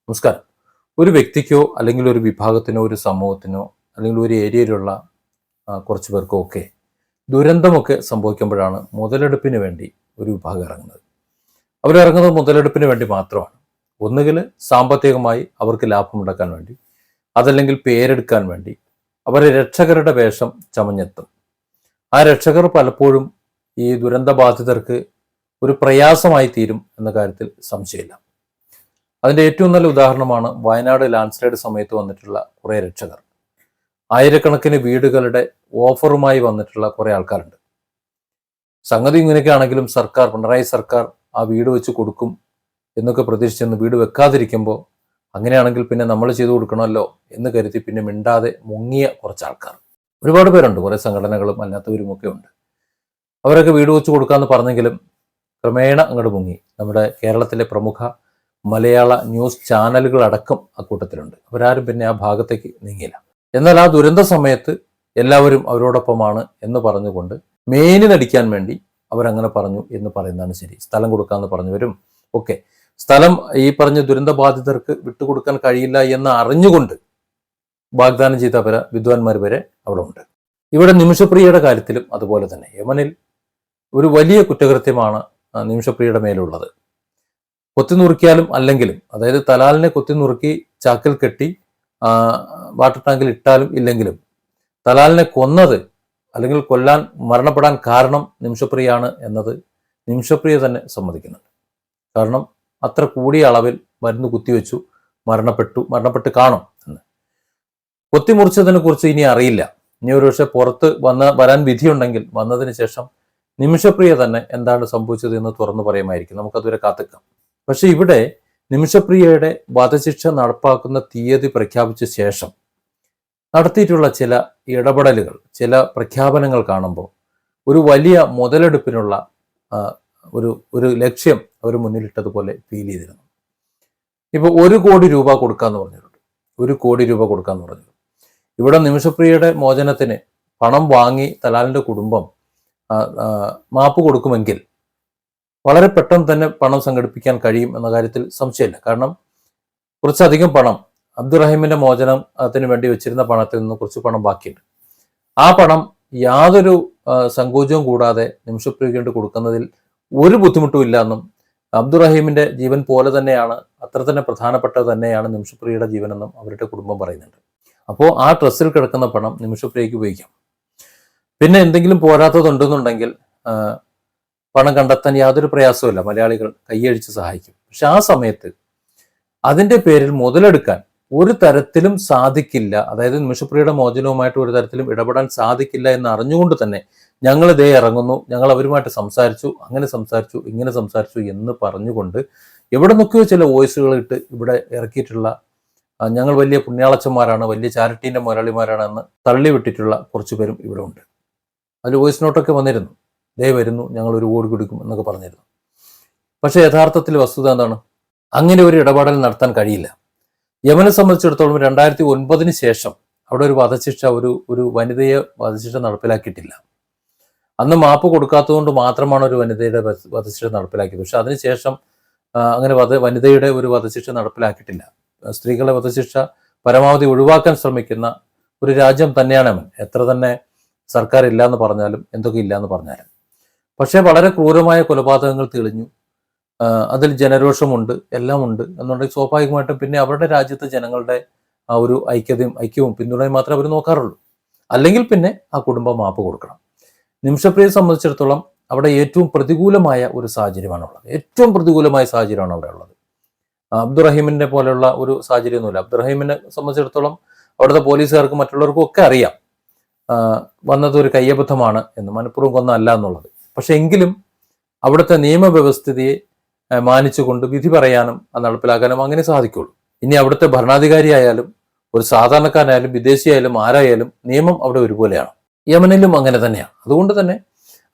നമസ്കാരം. ഒരു വ്യക്തിക്കോ അല്ലെങ്കിൽ ഒരു വിഭാഗത്തിനോ ഒരു സമൂഹത്തിനോ അല്ലെങ്കിൽ ഒരു ഏരിയയിലുള്ള കുറച്ച് പേർക്കോ ഒക്കെ ദുരന്തമൊക്കെ സംഭവിക്കുമ്പോഴാണ് മുതലെടുപ്പിന് വേണ്ടി ഒരു വിഭാഗം ഇറങ്ങുന്നത്. അവരിറങ്ങുന്നത് മുതലെടുപ്പിന് വേണ്ടി മാത്രമാണ്. ഒന്നുകിൽ സാമ്പത്തികമായി അവർക്ക് ലാഭമുണ്ടാക്കാൻ വേണ്ടി, അതല്ലെങ്കിൽ പേരെടുക്കാൻ വേണ്ടി അവരെ രക്ഷകരുടെ വേഷം ചമഞ്ഞെത്തും. ആ രക്ഷകർ പലപ്പോഴും ഈ ദുരന്തബാധിതർക്ക് ഒരു പ്രയാസമായി തീരും എന്ന കാര്യത്തിൽ സംശയമില്ല. അതിൻ്റെ ഏറ്റവും നല്ല ഉദാഹരണമാണ് വയനാട് ലാൻഡ്സ്ലൈഡ് സമയത്ത് വന്നിട്ടുള്ള കുറേ രക്ഷകർ. ആയിരക്കണക്കിന് വീടുകളുടെ ഓഫറുമായി വന്നിട്ടുള്ള കുറേ ആൾക്കാരുണ്ട്. സംഗതി ഇങ്ങനെയൊക്കെ ആണെങ്കിലും പിണറായി സർക്കാർ ആ വീട് വെച്ച് കൊടുക്കും എന്നൊക്കെ പ്രതീക്ഷിച്ചെന്ന് വീട് വെക്കാതിരിക്കുമ്പോൾ അങ്ങനെയാണെങ്കിൽ പിന്നെ നമ്മൾ ചെയ്തു കൊടുക്കണമല്ലോ എന്ന് കരുതി പിന്നെ മിണ്ടാതെ മുങ്ങിയ കുറച്ച് ആൾക്കാർ ഒരുപാട് പേരുണ്ട്. കുറേ സംഘടനകളും അല്ലാത്തവരും ഒക്കെ ഉണ്ട്. അവരൊക്കെ വീട് വെച്ച് കൊടുക്കാമെന്ന് പറഞ്ഞെങ്കിലും ക്രമേണ അങ്ങോട്ട് മുങ്ങി. നമ്മുടെ കേരളത്തിലെ പ്രമുഖ മലയാള ന്യൂസ് ചാനലുകളടക്കം അക്കൂട്ടത്തിലുണ്ട്. അവരാരും പിന്നെ ആ ഭാഗത്തേക്ക് നീങ്ങില്ല. എന്നാൽ ആ ദുരന്ത സമയത്ത് എല്ലാവരും അവരോടൊപ്പമാണ് എന്ന് പറഞ്ഞുകൊണ്ട് മേനിനടിക്കാൻ വേണ്ടി അവരങ്ങനെ പറഞ്ഞു എന്ന് പറയുന്നതാണ് ശരി. സ്ഥലം കൊടുക്കാമെന്ന് പറഞ്ഞവരും ഒക്കെ സ്ഥലം ഈ പറഞ്ഞ ദുരന്തബാധിതർക്ക് വിട്ടുകൊടുക്കാൻ കഴിയില്ല എന്ന് അറിഞ്ഞുകൊണ്ട് വാഗ്ദാനം ചെയ്ത വിദ്വാൻമാർ വരെ അവിടെ ഉണ്ട്. ഇവിടെ നിമിഷപ്രിയയുടെ കാര്യത്തിലും അതുപോലെ തന്നെ യമനിൽ ഒരു വലിയ കുറ്റകൃത്യമാണ് നിമിഷപ്രിയയുടെ മേലുള്ളത്. കൊത്തിനുറുക്കിയാലും അല്ലെങ്കിലും, അതായത് തലാലിനെ കൊത്തിനുറുക്കി ചാക്കിൽ കെട്ടി വാട്ടർ ടാങ്കിൽ ഇട്ടാലും ഇല്ലെങ്കിലും തലാലിനെ കൊന്നത് അല്ലെങ്കിൽ മരണപ്പെടാൻ കാരണം നിമിഷപ്രിയാണ് എന്നത് നിമിഷപ്രിയ തന്നെ സമ്മതിക്കുന്നുണ്ട്. കാരണം അത്ര കൂടിയ അളവിൽ മരുന്ന് കുത്തിവെച്ചു, മരണപ്പെട്ട് കാണും എന്ന്. കൊത്തിമുറിച്ചതിനെ കുറിച്ച് ഇനി അറിയില്ല. ഇനി ഒരുപക്ഷെ പുറത്ത് വരാൻ വിധിയുണ്ടെങ്കിൽ വന്നതിന് ശേഷം നിമിഷപ്രിയ തന്നെ എന്താണ് സംഭവിച്ചത് എന്ന് തുറന്നു പറയുമായിരിക്കും. നമുക്കതുവരെ കാത്തിക്കാം. പക്ഷെ ഇവിടെ നിമിഷപ്രിയയുടെ വധശിക്ഷ നടപ്പാക്കുന്ന തീയതി പ്രഖ്യാപിച്ച ശേഷം നടത്തിയിട്ടുള്ള ചില ഇടപെടലുകൾ, ചില പ്രഖ്യാപനങ്ങൾ കാണുമ്പോൾ ഒരു വലിയ മുതലെടുപ്പിനുള്ള ഒരു ലക്ഷ്യം അവർ മുന്നിലിട്ടതുപോലെ ഫീൽ ചെയ്തിരുന്നു. ഇപ്പോൾ 1 കോടി രൂപ കൊടുക്കാന്ന് പറഞ്ഞിട്ടുണ്ട്. 1 കോടി രൂപ കൊടുക്കാന്ന് പറഞ്ഞു. ഇവിടെ നിമിഷപ്രിയയുടെ മോചനത്തിന് പണം വാങ്ങി തലാലിന്റെ കുടുംബം മാപ്പ് കൊടുക്കുമെങ്കിൽ വളരെ പെട്ടെന്ന് തന്നെ പണം സംഘടിപ്പിക്കാൻ കഴിയും എന്ന കാര്യത്തിൽ സംശയമില്ല. കാരണം കുറച്ചധികം പണം അബ്ദുറഹീമിന്റെ മോചനത്തിന് വേണ്ടി വെച്ചിരുന്ന പണത്തിൽ നിന്ന് കുറച്ച് പണം ബാക്കിയുണ്ട്. ആ പണം യാതൊരു സങ്കോചവും കൂടാതെ നിമിഷപ്രിയയ്ക്ക് കൊടുക്കുന്നതിൽ ഒരു ബുദ്ധിമുട്ടും ഇല്ല എന്നും അബ്ദുറഹീമിന്റെ ജീവൻ പോലെ തന്നെയാണ്, അത്ര തന്നെ പ്രധാനപ്പെട്ടത് തന്നെയാണ് നിമിഷപ്രിയയുടെ ജീവനെന്നും അവരുടെ കുടുംബം പറയുന്നുണ്ട്. അപ്പോൾ ആ ട്രസ്റ്റിൽ കിടക്കുന്ന പണം നിമിഷപ്രിയയ്ക്ക് ഉപയോഗിക്കാം. പിന്നെ എന്തെങ്കിലും പോരാത്തതുണ്ടെന്നുണ്ടെങ്കിൽ പണം കണ്ടെത്താൻ യാതൊരു പ്രയാസവുമില്ല, മലയാളികൾ കൈയടിച്ച് സഹായിക്കും. പക്ഷെ ആ സമയത്ത് അതിന്റെ പേരിൽ മുതലെടുക്കാൻ ഒരു തരത്തിലും സാധിക്കില്ല. അതായത് നിമിഷപ്രിയയുടെ മോചനവുമായിട്ട് ഒരു തരത്തിലും ഇടപെടാൻ സാധിക്കില്ല എന്ന് അറിഞ്ഞുകൊണ്ട് തന്നെ ഞങ്ങൾ ഇതേ ഇറങ്ങുന്നു, ഞങ്ങൾ അവരുമായിട്ട് സംസാരിച്ചു, അങ്ങനെ സംസാരിച്ചു, ഇങ്ങനെ സംസാരിച്ചു എന്ന് പറഞ്ഞുകൊണ്ട് എവിടെ നിന്നൊക്കെയോ ചില വോയിസുകൾ ഇട്ട് ഇവിടെ ഇറക്കിയിട്ടുള്ള ഞങ്ങൾ വലിയ പുണ്യാളച്ചന്മാരാണ്, വലിയ ചാരിറ്റീൻ്റെ മുതലാളിമാരാണ് എന്ന് തള്ളിവിട്ടിട്ടുള്ള കുറച്ചു പേരും ഇവിടെ ഉണ്ട്. അതിൽ വോയിസ് നോട്ടൊക്കെ വന്നിരുന്നു. ദേ വരുന്നു, ഞങ്ങൾ 1 കോടി കൊടുക്കും എന്നൊക്കെ പറഞ്ഞിരുന്നു. പക്ഷെ യഥാർത്ഥത്തിൽ വസ്തുത എന്താണ്? അങ്ങനെ ഒരു ഇടപെടൽ നടത്താൻ കഴിയില്ല. യമനെ സംബന്ധിച്ചിടത്തോളം 2009 ശേഷം അവിടെ ഒരു വധശിക്ഷ, ഒരു വനിതയെ വധശിക്ഷ നടപ്പിലാക്കിയിട്ടില്ല. അന്ന് മാപ്പ് കൊടുക്കാത്തതുകൊണ്ട് മാത്രമാണ് ഒരു വനിതയുടെ വധശിക്ഷ നടപ്പിലാക്കിയത്. പക്ഷെ അതിനുശേഷം അങ്ങനെ വനിതയുടെ ഒരു വധശിക്ഷ നടപ്പിലാക്കിയിട്ടില്ല. സ്ത്രീകളുടെ വധശിക്ഷ പരമാവധി ഒഴിവാക്കാൻ ശ്രമിക്കുന്ന ഒരു രാജ്യം തന്നെയാണ് യമൻ. എത്ര തന്നെ സർക്കാർ ഇല്ലയെന്ന് പറഞ്ഞാലും, എന്തൊക്കെ ഇല്ലയെന്ന് പറഞ്ഞാലും. പക്ഷേ വളരെ ക്രൂരമായ കൊലപാതകങ്ങൾ തെളിഞ്ഞു, അതിൽ ജനരോഷമുണ്ട്, എല്ലാം ഉണ്ട് എന്നുണ്ടെങ്കിൽ സ്വാഭാവികമായിട്ടും പിന്നെ അവരുടെ രാജ്യത്തെ ജനങ്ങളുടെ ആ ഒരു ഐക്യവും പിന്തുണയും മാത്രമേ അവർ നോക്കാറുള്ളൂ. അല്ലെങ്കിൽ പിന്നെ ആ കുടുംബം മാപ്പ് കൊടുക്കണം. നിമിഷപ്രിയയെ സംബന്ധിച്ചിടത്തോളം അവിടെ ഏറ്റവും പ്രതികൂലമായ ഒരു സാഹചര്യമാണുള്ളത്. ഏറ്റവും പ്രതികൂലമായ സാഹചര്യമാണ് അവിടെ ഉള്ളത്. അബ്ദുറഹീമിനെ പോലെയുള്ള ഒരു സാഹചര്യമൊന്നുമില്ല. അബ്ദുറഹീമിനെ സംബന്ധിച്ചിടത്തോളം അവിടുത്തെ പോലീസുകാർക്കും മറ്റുള്ളവർക്കും ഒക്കെ അറിയാം വന്നത് ഒരു കയ്യബദ്ധമാണ് എന്ന്, മനഃപൂർവ്വം കൊന്നല്ല എന്നുള്ളത്. പക്ഷെ എങ്കിലും അവിടുത്തെ നിയമവ്യവസ്ഥിതിയെ മാനിച്ചുകൊണ്ട് വിധി പറയാനും അത് നടപ്പിലാക്കാനും അങ്ങനെ സാധിക്കുള്ളൂ. ഇനി അവിടുത്തെ ഭരണാധികാരിയായാലും ഒരു സാധാരണക്കാരനായാലും വിദേശിയായാലും ആരായാലും നിയമം അവിടെ ഒരുപോലെയാണ്. യമനിലും അങ്ങനെ തന്നെയാണ്. അതുകൊണ്ട് തന്നെ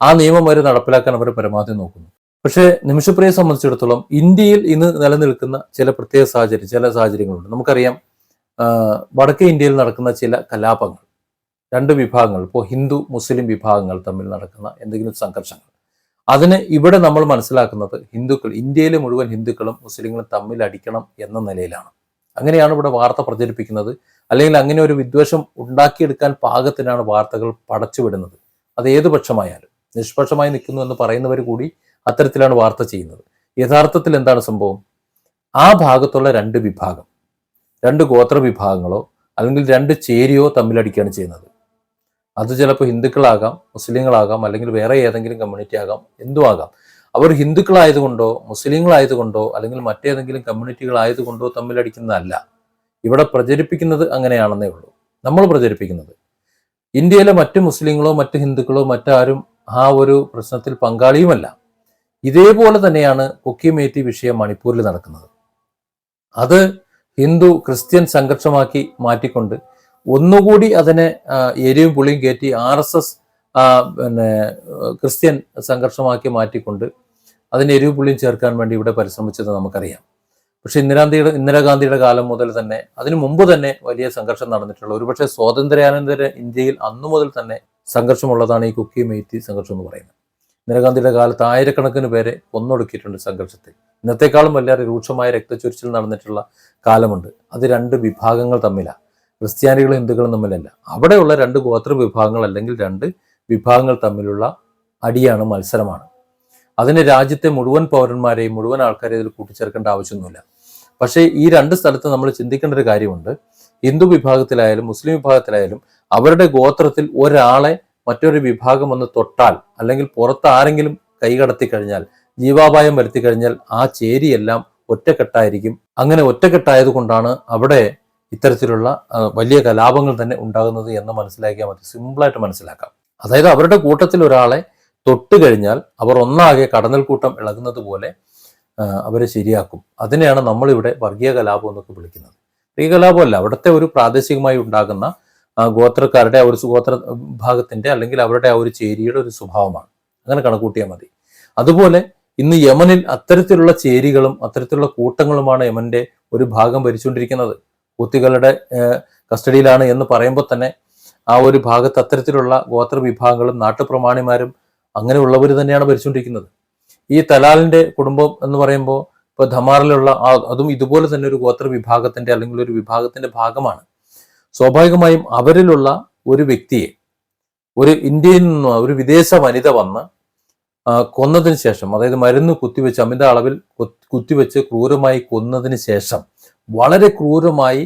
ആ നിയമം അവർ നടപ്പിലാക്കാൻ അവർ പരമാവധി നോക്കുന്നു. പക്ഷേ നിമിഷപ്രിയയെ സംബന്ധിച്ചിടത്തോളം ഇന്ത്യയിൽ ഇന്ന് നിലനിൽക്കുന്ന ചില പ്രത്യേക സാഹചര്യങ്ങളുണ്ട്. നമുക്കറിയാം വടക്കേ ഇന്ത്യയിൽ നടക്കുന്ന ചില കലാപങ്ങൾ, 2 വിഭാഗങ്ങൾ, ഇപ്പോൾ ഹിന്ദു മുസ്ലിം വിഭാഗങ്ങൾ തമ്മിൽ നടക്കുന്ന എന്തെങ്കിലും സംഘർഷങ്ങൾ, അതിന് ഇവിടെ നമ്മൾ മനസ്സിലാക്കുന്നത് ഇന്ത്യയിലെ മുഴുവൻ ഹിന്ദുക്കളും മുസ്ലിങ്ങളും തമ്മിൽ അടിക്കണം എന്ന നിലയിലാണ്. അങ്ങനെയാണ് ഇവിടെ വാർത്ത പ്രചരിപ്പിക്കുന്നത്. അല്ലെങ്കിൽ അങ്ങനെ ഒരു വിദ്വേഷം ഉണ്ടാക്കിയെടുക്കാൻ പാകത്തിനാണ് വാർത്തകൾ പടച്ചുവിടുന്നത്. അത് ഏത് പക്ഷമായാലും നിഷ്പക്ഷമായി നിൽക്കുന്നു എന്ന് പറയുന്നവർ കൂടി അത്തരത്തിലാണ് വാർത്ത ചെയ്യുന്നത്. യഥാർത്ഥത്തിൽ എന്താണ് സംഭവം? ആ ഭാഗത്തുള്ള രണ്ട് വിഭാഗം, രണ്ട് ഗോത്ര വിഭാഗങ്ങളോ അല്ലെങ്കിൽ രണ്ട് ചേരിയോ തമ്മിലടിക്കുകയാണ് ചെയ്യുന്നത്. അത് ചിലപ്പോൾ ഹിന്ദുക്കളാകാം, മുസ്ലിങ്ങളാകാം, അല്ലെങ്കിൽ വേറെ ഏതെങ്കിലും കമ്മ്യൂണിറ്റി ആകാം, എന്തും ആകാം. അവർ ഹിന്ദുക്കളായതുകൊണ്ടോ മുസ്ലിങ്ങളായതുകൊണ്ടോ അല്ലെങ്കിൽ മറ്റേതെങ്കിലും കമ്മ്യൂണിറ്റികളായതുകൊണ്ടോ തമ്മിലടിക്കുന്നതല്ല. ഇവിടെ പ്രചരിപ്പിക്കുന്നത് അങ്ങനെയാണെന്നേ ഉള്ളൂ. നമ്മൾ പ്രചരിപ്പിക്കുന്നത് ഇന്ത്യയിലെ മറ്റ് മുസ്ലിങ്ങളോ മറ്റ് ഹിന്ദുക്കളോ മറ്റാരും ആ ഒരു പ്രശ്നത്തിൽ പങ്കാളിയുമല്ല. ഇതേപോലെ തന്നെയാണ് കുക്കിമേറ്റി വിഷയം മണിപ്പൂരിൽ നടക്കുന്നത്. അത് ഹിന്ദു ക്രിസ്ത്യൻ സംഘർഷമാക്കി മാറ്റിക്കൊണ്ട് ഒന്നുകൂടി അതിനെ എരിവും പുളിയും കയറ്റി RSS ക്രിസ്ത്യൻ സംഘർഷമാക്കി മാറ്റിക്കൊണ്ട് അതിന് എരിവും പുളിയും ചേർക്കാൻ വേണ്ടി ഇവിടെ പരിശ്രമിച്ചത് നമുക്കറിയാം. പക്ഷെ ഇന്ദിരാഗാന്ധിയുടെ കാലം മുതൽ തന്നെ, അതിനു മുമ്പ് തന്നെ വലിയ സംഘർഷം നടന്നിട്ടുള്ള, ഒരുപക്ഷെ സ്വാതന്ത്ര്യാനന്തര ഇന്ത്യയിൽ അന്നു മുതൽ തന്നെ സംഘർഷമുള്ളതാണ് ഈ കുക്കിമേറ്റി സംഘർഷം എന്ന് പറയുന്നത്. ഇന്ദിരാഗാന്ധിയുടെ കാലത്ത് ആയിരക്കണക്കിന് പേരെ കൊന്നൊടുക്കിയിട്ടുണ്ട് സംഘർഷത്തിൽ. ഇന്നത്തെക്കാളും വലിയ രൂക്ഷമായ രക്തച്ചൊരിച്ചിൽ നടന്നിട്ടുള്ള കാലമുണ്ട്. അത് രണ്ട് വിഭാഗങ്ങൾ തമ്മിലാണ്, ക്രിസ്ത്യാനികളും ഹിന്ദുക്കളും തമ്മിലല്ല. അവിടെയുള്ള രണ്ട് ഗോത്ര വിഭാഗങ്ങൾ അല്ലെങ്കിൽ രണ്ട് വിഭാഗങ്ങൾ തമ്മിലുള്ള അടിയാണ്, മത്സരമാണ്. അതിന് രാജ്യത്തെ മുഴുവൻ പൗരന്മാരെയും മുഴുവൻ ആൾക്കാരെയും ഇതിൽ കൂട്ടിച്ചേർക്കേണ്ട ആവശ്യമൊന്നുമില്ല. പക്ഷേ ഈ രണ്ട് സ്ഥലത്ത് നമ്മൾ ചിന്തിക്കേണ്ട ഒരു കാര്യമുണ്ട്. ഹിന്ദു വിഭാഗത്തിലായാലും മുസ്ലിം വിഭാഗത്തിലായാലും അവരുടെ ഗോത്രത്തിൽ ഒരാളെ മറ്റൊരു വിഭാഗം ഒന്ന് തൊട്ടാൽ അല്ലെങ്കിൽ പുറത്ത് ആരെങ്കിലും കൈകടത്തി കഴിഞ്ഞാൽ, ജീവാപായം വരുത്തി കഴിഞ്ഞാൽ ആ ചേരിയെല്ലാം ഒറ്റക്കെട്ടായിരിക്കും. അങ്ങനെ ഒറ്റക്കെട്ടായത് കൊണ്ടാണ് അവിടെ ഇത്തരത്തിലുള്ള വലിയ കലാപങ്ങൾ തന്നെ ഉണ്ടാകുന്നത് എന്ന് മനസ്സിലാക്കിയാൽ മതി. സിമ്പിളായിട്ട് മനസ്സിലാക്കാം. അതായത് അവരുടെ കൂട്ടത്തിൽ ഒരാളെ തൊട്ട് കഴിഞ്ഞാൽ അവർ ഒന്നാകെ കടന്നൽ കൂട്ടം ഇളകുന്നത് പോലെ അവരെ ശരിയാക്കും. അതിനെയാണ് നമ്മളിവിടെ വർഗീയ കലാപം എന്നൊക്കെ വിളിക്കുന്നത്. വർഗീയ കലാപമല്ല, അവിടുത്തെ ഒരു പ്രാദേശികമായി ഉണ്ടാകുന്ന ഗോത്രക്കാരുടെ ആ ഒരു ഗോത്ര വിഭാഗത്തിന്റെ അല്ലെങ്കിൽ അവരുടെ ആ ഒരു ചേരിയുടെ ഒരു സ്വഭാവമാണ്. അങ്ങനെ കണക്കൂട്ടിയാൽ മതി. അതുപോലെ ഇന്ന് യമനിൽ അത്തരത്തിലുള്ള ചേരികളും അത്തരത്തിലുള്ള കൂട്ടങ്ങളുമാണ് യമന്റെ ഒരു ഭാഗം ഭരിച്ചുകൊണ്ടിരിക്കുന്നത്. ഹൂത്തികളുടെ കസ്റ്റഡിയിലാണ് എന്ന് പറയുമ്പോൾ തന്നെ ആ ഒരു ഭാഗത്ത് അത്തരത്തിലുള്ള ഗോത്ര വിഭാഗങ്ങളും നാട്ടുപ്രമാണിമാരും അങ്ങനെയുള്ളവർ തന്നെയാണ് ഭരിച്ചുകൊണ്ടിരിക്കുന്നത്. ഈ തലാലിന്റെ കുടുംബം എന്ന് പറയുമ്പോൾ ഇപ്പൊ ധമാറിലുള്ള അതും ഇതുപോലെ തന്നെ ഒരു ഗോത്ര വിഭാഗത്തിന്റെ അല്ലെങ്കിൽ ഒരു വിഭാഗത്തിന്റെ ഭാഗമാണ്. സ്വാഭാവികമായും അവരിലുള്ള ഒരു വ്യക്തിയെ ഒരു ഇന്ത്യയിൽ നിന്ന് ഒരു വിദേശ വനിത വന്ന് കൊന്നതിന് ശേഷം, അതായത് മരുന്ന് കുത്തിവെച്ച് അമിത അളവിൽ കുത്തിവെച്ച് ക്രൂരമായി കൊന്നതിന് ശേഷം വളരെ ക്രൂരമായി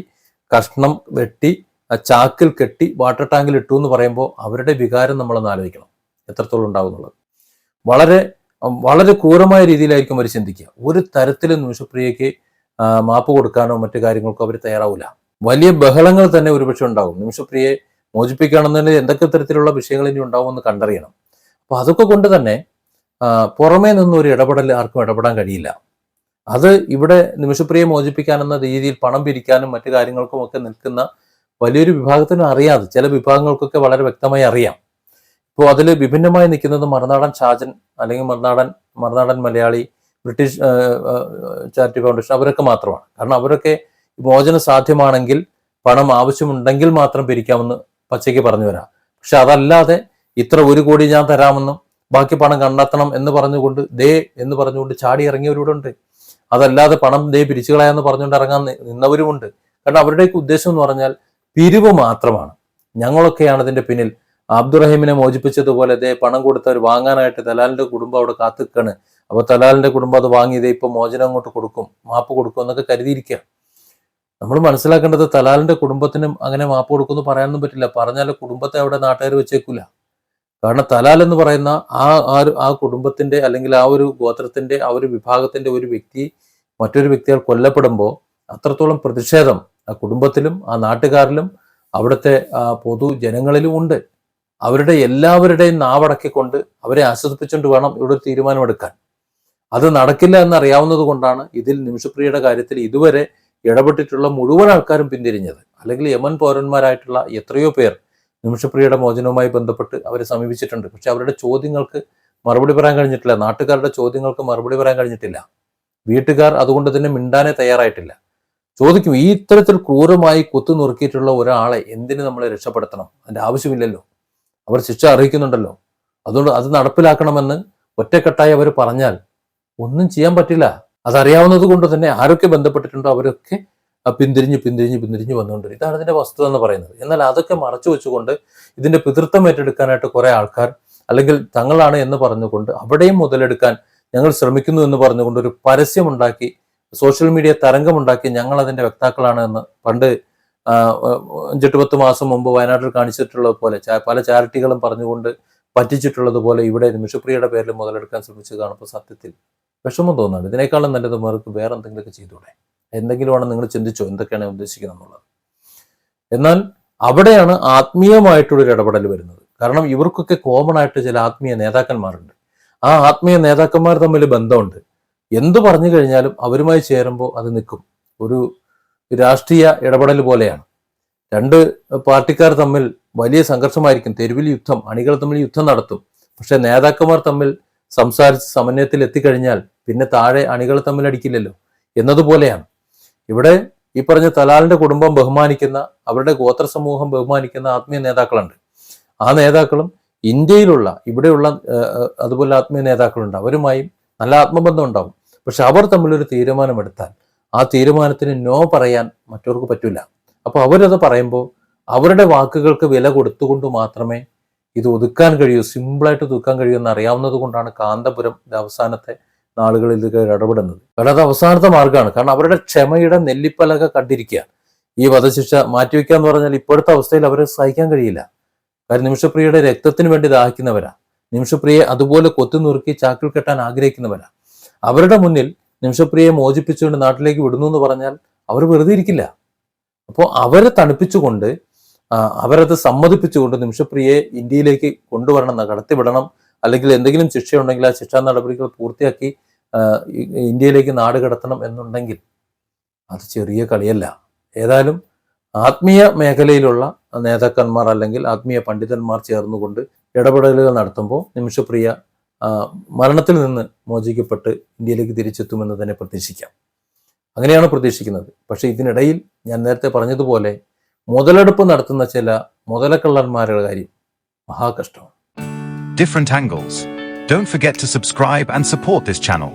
കഷ്ണം വെട്ടി ചാക്കിൽ കെട്ടി വാട്ടർ ടാങ്കിൽ ഇട്ടു എന്ന് പറയുമ്പോൾ അവരുടെ വികാരം നമ്മളൊന്ന് ആലോചിക്കണം എത്രത്തോളം ഉണ്ടാവും എന്നുള്ളത്. വളരെ വളരെ ക്രൂരമായ രീതിയിലായിരിക്കും അവർ ചിന്തിക്കുക. ഒരു തരത്തിലും നിമിഷപ്രിയയ്ക്ക് മാപ്പ് കൊടുക്കാനോ മറ്റു കാര്യങ്ങൾക്കോ അവർ തയ്യാറാവില്ല. വലിയ ബഹളങ്ങൾ തന്നെ ഒരുപക്ഷെ ഉണ്ടാകും. നിമിഷപ്രിയയെ മോചിപ്പിക്കുകയാണെന്നുണ്ടെങ്കിൽ എന്തൊക്കെ തരത്തിലുള്ള വിഷയങ്ങൾ ഇനി ഉണ്ടാവുമെന്ന് കണ്ടറിയണം. അപ്പൊ അതൊക്കെ കൊണ്ട് തന്നെ പുറമേ നിന്നും ഒരു ഇടപെടൽ ആർക്കും ഇടപെടാൻ കഴിയില്ല. അത് ഇവിടെ നിമിഷപ്രിയയെ മോചിപ്പിക്കാനെന്ന രീതിയിൽ പണം പിരിക്കാനും മറ്റു കാര്യങ്ങൾക്കും ഒക്കെ നിൽക്കുന്ന വലിയൊരു വിഭാഗത്തിനും അറിയാതെ, ചില വിഭാഗങ്ങൾക്കൊക്കെ വളരെ വ്യക്തമായി അറിയാം. ഇപ്പോൾ അതിൽ വിഭിന്നമായി നിൽക്കുന്നത് മറുനാടൻ ഷാജൻ അല്ലെങ്കിൽ Marunadan Malayali, British charity foundation, അവരൊക്കെ മാത്രമാണ്. കാരണം അവരൊക്കെ മോചനം സാധ്യമാണെങ്കിൽ പണം ആവശ്യമുണ്ടെങ്കിൽ മാത്രം പിരിക്കാമെന്ന് പച്ചയ്ക്ക് പറഞ്ഞു വരാം. പക്ഷെ അതല്ലാതെ ഇത്ര 1 കോടി ഞാൻ തരാമെന്നും ബാക്കി പണം കണ്ടെത്തണം എന്ന് പറഞ്ഞുകൊണ്ട് എന്ന് പറഞ്ഞുകൊണ്ട് ചാടി ഇറങ്ങിയവരുണ്ട്. അതല്ലാതെ പണം പിരിച്ചു കളയാന്ന് പറഞ്ഞുകൊണ്ട് ഇറങ്ങാൻ നിന്നവരുമുണ്ട്. കാരണം അവരുടെയൊക്കെ ഉദ്ദേശം എന്ന് പറഞ്ഞാൽ പിരിവ് മാത്രമാണ്. ഞങ്ങളൊക്കെയാണ് ഇതിന്റെ പിന്നിൽ. അബ്ദുറഹീമിനെ മോചിപ്പിച്ചതുപോലെ പണം കൊടുത്തവർ വാങ്ങാനായിട്ട് തലാലിന്റെ കുടുംബം അവിടെ കാത്തിക്കാണ്. അപ്പൊ തലാലിന്റെ കുടുംബം അത് വാങ്ങി ഇപ്പൊ മോചനം അങ്ങോട്ട് കൊടുക്കും, മാപ്പ് കൊടുക്കും എന്നൊക്കെ കരുതിയിരിക്കുക. നമ്മൾ മനസ്സിലാക്കേണ്ടത് തലാലിന്റെ കുടുംബത്തിനും അങ്ങനെ മാപ്പ് കൊടുക്കുമെന്ന് പറയാനൊന്നും പറ്റില്ല. പറഞ്ഞാൽ കുടുംബത്തെ അവിടെ നാട്ടുകാർ വെച്ചേക്കില്ല. കാരണം തലാൽ എന്ന് പറയുന്ന ആ കുടുംബത്തിന്റെ അല്ലെങ്കിൽ ആ ഒരു ഗോത്രത്തിന്റെ ആ ഒരു വിഭാഗത്തിന്റെ ഒരു വ്യക്തി മറ്റൊരു വ്യക്തികൾ കൊല്ലപ്പെടുമ്പോൾ അത്രത്തോളം പ്രതിഷേധം ആ കുടുംബത്തിലും ആ നാട്ടുകാരിലും അവിടുത്തെ പൊതുജനങ്ങളിലും ഉണ്ട്. അവരുടെ എല്ലാവരുടെയും നാവടക്കിക്കൊണ്ട് അവരെ ആശ്വസിപ്പിച്ചുകൊണ്ട് വേണം ഇവിടെ ഒരു തീരുമാനമെടുക്കാൻ. അത് നടക്കില്ല എന്നറിയാവുന്നത് കൊണ്ടാണ് ഇതിൽ നിമിഷപ്രിയയുടെ കാര്യത്തിൽ ഇതുവരെ ഇടപെട്ടിട്ടുള്ള മുഴുവൻ ആൾക്കാരും പിന്തിരിഞ്ഞത്. അല്ലെങ്കിൽ യമൻ പൗരന്മാരായിട്ടുള്ള എത്രയോ പേർ നിമിഷപ്രിയയുടെ മോചനവുമായി ബന്ധപ്പെട്ട് അവരെ സമീപിച്ചിട്ടുണ്ട്. പക്ഷെ അവരുടെ ചോദ്യങ്ങൾക്ക് മറുപടി പറയാൻ കഴിഞ്ഞിട്ടില്ല. നാട്ടുകാരുടെ ചോദ്യങ്ങൾക്ക് മറുപടി പറയാൻ കഴിഞ്ഞിട്ടില്ല. വീട്ടുകാർ അതുകൊണ്ട് തന്നെ മിണ്ടാനേ തയ്യാറായിട്ടില്ല. ചോദിക്കും, ഈ ഇത്തരത്തിൽ ക്രൂരമായി കുത്തുനുറുക്കിയിട്ടുള്ള ഒരാളെ എന്തിന് നമ്മളെ രക്ഷപ്പെടുത്തണം? അതിന്റെ ആവശ്യമില്ലല്ലോ, അവർ ശിക്ഷ അർഹിക്കുന്നുണ്ടല്ലോ. അതുകൊണ്ട് അത് നടപ്പിലാക്കണമെന്ന് ഒറ്റക്കെട്ടായി അവർ പറഞ്ഞാൽ ഒന്നും ചെയ്യാൻ പറ്റില്ല. അതറിയാവുന്നത് കൊണ്ട് തന്നെ ആരൊക്കെ ബന്ധപ്പെട്ടിട്ടുണ്ടോ അവരൊക്കെ പിന്തിരിഞ്ഞ് വന്നുകൊണ്ടിരിക്കും. ഇതാണ് ഇതിന്റെ വസ്തുത എന്ന് പറയുന്നത്. എന്നാൽ അതൊക്കെ മറച്ചു വെച്ചുകൊണ്ട് ഇതിന്റെ പിതൃത്വം ഏറ്റെടുക്കാനായിട്ട് കുറെ ആൾക്കാർ, അല്ലെങ്കിൽ തങ്ങളാണ് എന്ന് പറഞ്ഞുകൊണ്ട് അവിടെയും മുതലെടുക്കാൻ ഞങ്ങൾ ശ്രമിക്കുന്നു എന്ന് പറഞ്ഞുകൊണ്ട് ഒരു പരസ്യമുണ്ടാക്കി, സോഷ്യൽ മീഡിയ തരംഗമുണ്ടാക്കി ഞങ്ങൾ അതിന്റെ വക്താക്കളാണ് എന്ന് പണ്ട് 5-10 മാസം മുമ്പ് വയനാട്ടിൽ കാണിച്ചിട്ടുള്ളത് പോലെ പല ചാരിറ്റികളും പറഞ്ഞുകൊണ്ട് പറ്റിച്ചിട്ടുള്ളത് പോലെ ഇവിടെ നിമിഷപ്രിയയുടെ പേരിൽ മുതലെടുക്കാൻ ശ്രമിച്ചതാണ്. ഇപ്പോൾ സത്യത്തിൽ വിഷമം തോന്നുന്നുണ്ട്. ഇതിനേക്കാളും നല്ലത് അവർക്ക് വേറെ എന്തെങ്കിലുമൊക്കെ ചെയ്തൂടെ, എന്തെങ്കിലുമാണ് നിങ്ങൾ ചിന്തിച്ചോ എന്തൊക്കെയാണ് ഉദ്ദേശിക്കുന്നത് എന്നുള്ളത്. എന്നാൽ അവിടെയാണ് ആത്മീയമായിട്ടുള്ളൊരു ഇടപെടൽ വരുന്നത്. കാരണം ഇവർക്കൊക്കെ കോമൺ ആയിട്ട് ചില ആത്മീയ നേതാക്കന്മാരുണ്ട്. ആ ആത്മീയ നേതാക്കന്മാർ തമ്മിൽ ബന്ധമുണ്ട്. എന്തു പറഞ്ഞു കഴിഞ്ഞാലും അവരുമായി ചേരുമ്പോൾ അത് നിൽക്കും. ഒരു രാഷ്ട്രീയ ഇടപെടൽ പോലെയാണ്. രണ്ട് പാർട്ടിക്കാർ തമ്മിൽ വലിയ സംഘർഷമായിരിക്കും, തെരുവിൽ യുദ്ധം, അണികൾ തമ്മിൽ യുദ്ധം നടത്തും. പക്ഷെ നേതാക്കന്മാർ തമ്മിൽ സംസാരിച്ച് സമന്വയത്തിൽ എത്തിക്കഴിഞ്ഞാൽ പിന്നെ താഴെ അണികൾ തമ്മിൽ അടിക്കില്ലല്ലോ എന്നതുപോലെയാണ്. ഇവിടെ ഈ പറഞ്ഞ തലാലിന്റെ കുടുംബം ബഹുമാനിക്കുന്ന, അവരുടെ ഗോത്ര സമൂഹം ബഹുമാനിക്കുന്ന ആത്മീയ നേതാക്കളുണ്ട്. ആ നേതാക്കളും ഇന്ത്യയിലുള്ള ഇവിടെയുള്ള അതുപോലെ ആത്മീയ നേതാക്കളുണ്ട്. അവരുമായും നല്ല ആത്മബന്ധം ഉണ്ടാവും. പക്ഷെ അവർ തമ്മിലൊരു തീരുമാനമെടുത്താൽ ആ തീരുമാനത്തിന് നോ പറയാൻ മറ്റവർക്ക് പറ്റില്ല. അപ്പോൾ അവരത് പറയുമ്പോൾ അവരുടെ വാക്കുകൾക്ക് വില കൊടുത്തുകൊണ്ട് മാത്രമേ ഇത് ഒതുക്കാൻ കഴിയൂ, സിമ്പിളായിട്ട് ഒതുക്കാൻ കഴിയൂ എന്ന് അറിയാവുന്നത് കൊണ്ടാണ് കാന്തപുരം ഇത് അവസാനത്തെ നാളുകളിൽ ഇത് ഇടപെടുന്നത്. കാരണം അത് അവസാനത്തെ മാർഗ്ഗമാണ്. കാരണം അവരുടെ ക്ഷമയുടെ നെല്ലിപ്പലക കണ്ടിരിക്കുക. ഈ വധശിക്ഷ മാറ്റിവെക്കുക എന്ന് പറഞ്ഞാൽ ഇപ്പോഴത്തെ അവസ്ഥയിൽ അവരെ സഹിക്കാൻ കഴിയില്ല. കാര്യം നിമിഷപ്രിയയുടെ രക്തത്തിന് വേണ്ടി ദാഹിക്കുന്നവരാ. നിമിഷപ്രിയയെ അതുപോലെ കൊത്തുനുറുക്കി ചാക്കിൽ കെട്ടാൻ ആഗ്രഹിക്കുന്നവരാ. അവരുടെ മുന്നിൽ നിമിഷപ്രിയയെ മോചിപ്പിച്ചുകൊണ്ട് നാട്ടിലേക്ക് വിടുന്നു എന്ന് പറഞ്ഞാൽ അവർ വെറുതെ ഇരിക്കില്ല. അപ്പോൾ അവരെ തണുപ്പിച്ചുകൊണ്ട്, അവരത് സമ്മതിപ്പിച്ചുകൊണ്ട് നിമിഷപ്രിയയെ ഇന്ത്യയിലേക്ക് കൊണ്ടുവരണം, കടത്തിവിടണം, അല്ലെങ്കിൽ എന്തെങ്കിലും ശിക്ഷയുണ്ടെങ്കിൽ ആ ശിക്ഷാ നടപടികൾ പൂർത്തിയാക്കി ഇന്ത്യയിലേക്ക് നാട് കടത്തണം എന്നുണ്ടെങ്കിൽ അത് ചെറിയ കളിയല്ല. ഏതായാലും ആത്മീയ മേഖലയിലുള്ള നേതാക്കന്മാർ അല്ലെങ്കിൽ ആത്മീയ പണ്ഡിതന്മാർ ചേർന്നുകൊണ്ട് ഇടപെടലുകൾ നടത്തുമ്പോൾ നിമിഷപ്രിയ മരണത്തിൽ നിന്ന് മോചിക്കപ്പെട്ട് ഇന്ത്യയിലേക്ക് തിരിച്ചെത്തുമെന്ന് തന്നെ പ്രതീക്ഷിക്കാം. അങ്ങനെയാണ് പ്രതീക്ഷിക്കുന്നത്. പക്ഷെ ഇതിനിടയിൽ ഞാൻ നേരത്തെ പറഞ്ഞതുപോലെ മുതലെടുപ്പ് നടത്തുന്ന ചില മുതലക്കള്ളന്മാരുടെ കാര്യം മഹാകഷ്ടമാണ്. Different angles. Don't forget to subscribe and support this channel.